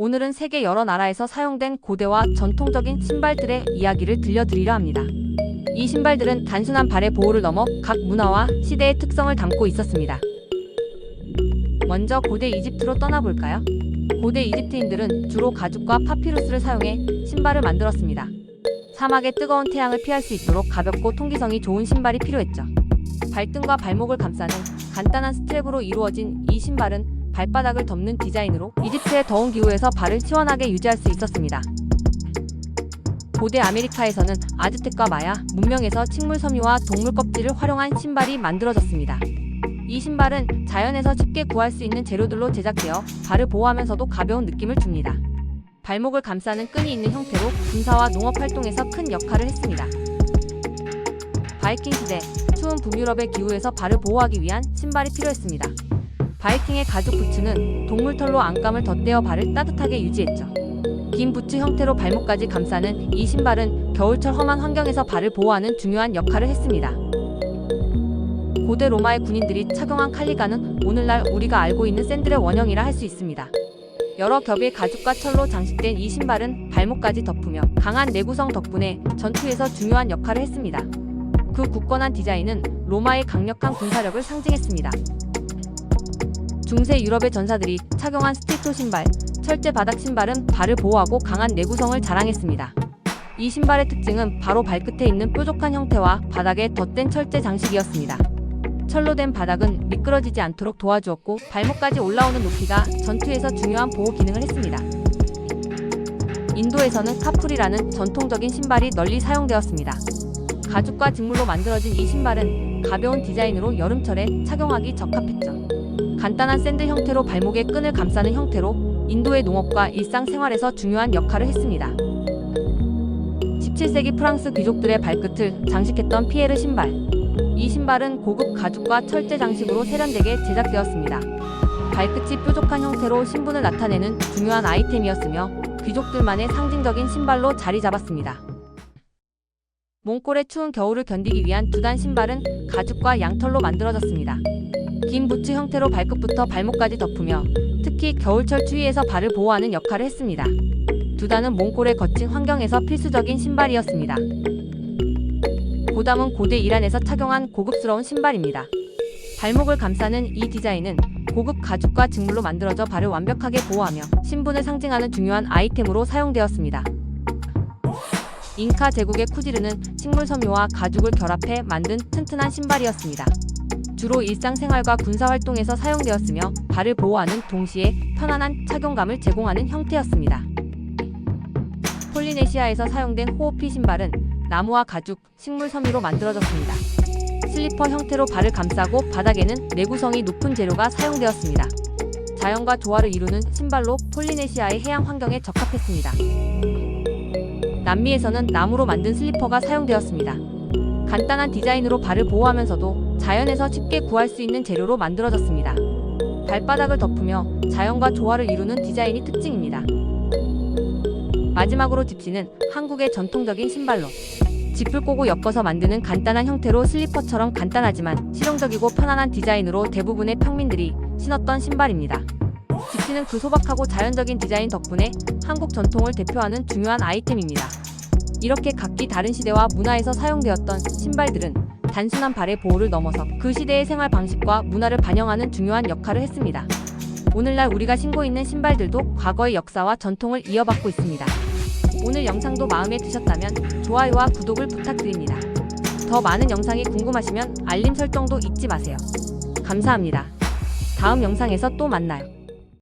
오늘은 세계 여러 나라에서 사용된 고대와 전통적인 신발들의 이야기를 들려드리려 합니다. 이 신발들은 단순한 발의 보호를 넘어 각 문화와 시대의 특성을 담고 있었습니다. 먼저 고대 이집트로 떠나볼까요? 고대 이집트인들은 주로 가죽과 파피루스를 사용해 신발을 만들었습니다. 사막의 뜨거운 태양을 피할 수 있도록 가볍고 통기성이 좋은 신발이 필요했죠. 발등과 발목을 감싸는 간단한 스트랩으로 이루어진 이 신발은 발바닥을 덮는 디자인으로 이집트의 더운 기후에서 발을 시원하게 유지할 수 있었습니다. 고대 아메리카에서는 아즈텍과 마야 문명에서 식물 섬유와 동물 껍질을 활용한 신발이 만들어졌습니다. 이 신발은 자연에서 쉽게 구할 수 있는 재료들로 제작되어 발을 보호하면서도 가벼운 느낌을 줍니다. 발목을 감싸는 끈이 있는 형태로 군사와 농업 활동에서 큰 역할을 했습니다. 바이킹 시대, 추운 북유럽의 기후에서 발을 보호하기 위한 신발이 필요했습니다. 바이킹의 가죽 부츠는 동물털로 안감을 덧대어 발을 따뜻하게 유지했죠. 긴 부츠 형태로 발목까지 감싸는 이 신발은 겨울철 험한 환경에서 발을 보호하는 중요한 역할을 했습니다. 고대 로마의 군인들이 착용한 칼리가는 오늘날 우리가 알고 있는 샌들의 원형이라 할 수 있습니다. 여러 겹의 가죽과 철로 장식된 이 신발은 발목까지 덮으며 강한 내구성 덕분에 전투에서 중요한 역할을 했습니다. 그 굳건한 디자인은 로마의 강력한 군사력을 상징했습니다. 중세 유럽의 전사들이 착용한 스티토 신발, 철제 바닥 신발은 발을 보호하고 강한 내구성을 자랑했습니다. 이 신발의 특징은 바로 발끝에 있는 뾰족한 형태와 바닥에 덧댄 철제 장식이었습니다. 철로 된 바닥은 미끄러지지 않도록 도와주었고 발목까지 올라오는 높이가 전투에서 중요한 보호 기능을 했습니다. 인도에서는 카풀이라는 전통적인 신발이 널리 사용되었습니다. 가죽과 직물로 만들어진 이 신발은 가벼운 디자인으로 여름철에 착용하기 적합했죠. 간단한 샌들 형태로 발목에 끈을 감싸는 형태로 인도의 농업과 일상생활에서 중요한 역할을 했습니다. 17세기 프랑스 귀족들의 발끝을 장식했던 피에르 신발. 이 신발은 고급 가죽과 철제 장식으로 세련되게 제작되었습니다. 발끝이 뾰족한 형태로 신분을 나타내는 중요한 아이템이었으며 귀족들만의 상징적인 신발로 자리 잡았습니다. 몽골의 추운 겨울을 견디기 위한 두단 신발은 가죽과 양털로 만들어졌습니다. 긴 부츠 형태로 발끝부터 발목까지 덮으며 특히 겨울철 추위에서 발을 보호하는 역할을 했습니다. 두단은 몽골의 거친 환경에서 필수적인 신발이었습니다. 고담은 고대 이란에서 착용한 고급스러운 신발입니다. 발목을 감싸는 이 디자인은 고급 가죽과 직물로 만들어져 발을 완벽하게 보호하며 신분을 상징하는 중요한 아이템으로 사용되었습니다. 잉카 제국의 쿠지르는 식물 섬유와 가죽을 결합해 만든 튼튼한 신발이었습니다. 주로 일상생활과 군사활동에서 사용되었으며 발을 보호하는 동시에 편안한 착용감을 제공하는 형태였습니다. 폴리네시아에서 사용된 호오피 신발은 나무와 가죽, 식물 섬유로 만들어졌습니다. 슬리퍼 형태로 발을 감싸고 바닥에는 내구성이 높은 재료가 사용되었습니다. 자연과 조화를 이루는 신발로 폴리네시아의 해양 환경에 적합했습니다. 남미에서는 나무로 만든 슬리퍼가 사용되었습니다. 간단한 디자인으로 발을 보호하면서도 자연에서 쉽게 구할 수 있는 재료로 만들어졌습니다. 발바닥을 덮으며 자연과 조화를 이루는 디자인이 특징입니다. 마지막으로 집시는 한국의 전통적인 신발로 짚을 꼬고 엮어서 만드는 간단한 형태로 슬리퍼처럼 간단하지만 실용적이고 편안한 디자인으로 대부분의 평민들이 신었던 신발입니다. 집시는 그 소박하고 자연적인 디자인 덕분에 한국 전통을 대표하는 중요한 아이템입니다. 이렇게 각기 다른 시대와 문화에서 사용되었던 신발들은 단순한 발의 보호를 넘어서 그 시대의 생활 방식과 문화를 반영하는 중요한 역할을 했습니다. 오늘날 우리가 신고 있는 신발들도 과거의 역사와 전통을 이어받고 있습니다. 오늘 영상도 마음에 드셨다면 좋아요와 구독을 부탁드립니다. 더 많은 영상이 궁금하시면 알림 설정도 잊지 마세요. 감사합니다. 다음 영상에서 또 만나요.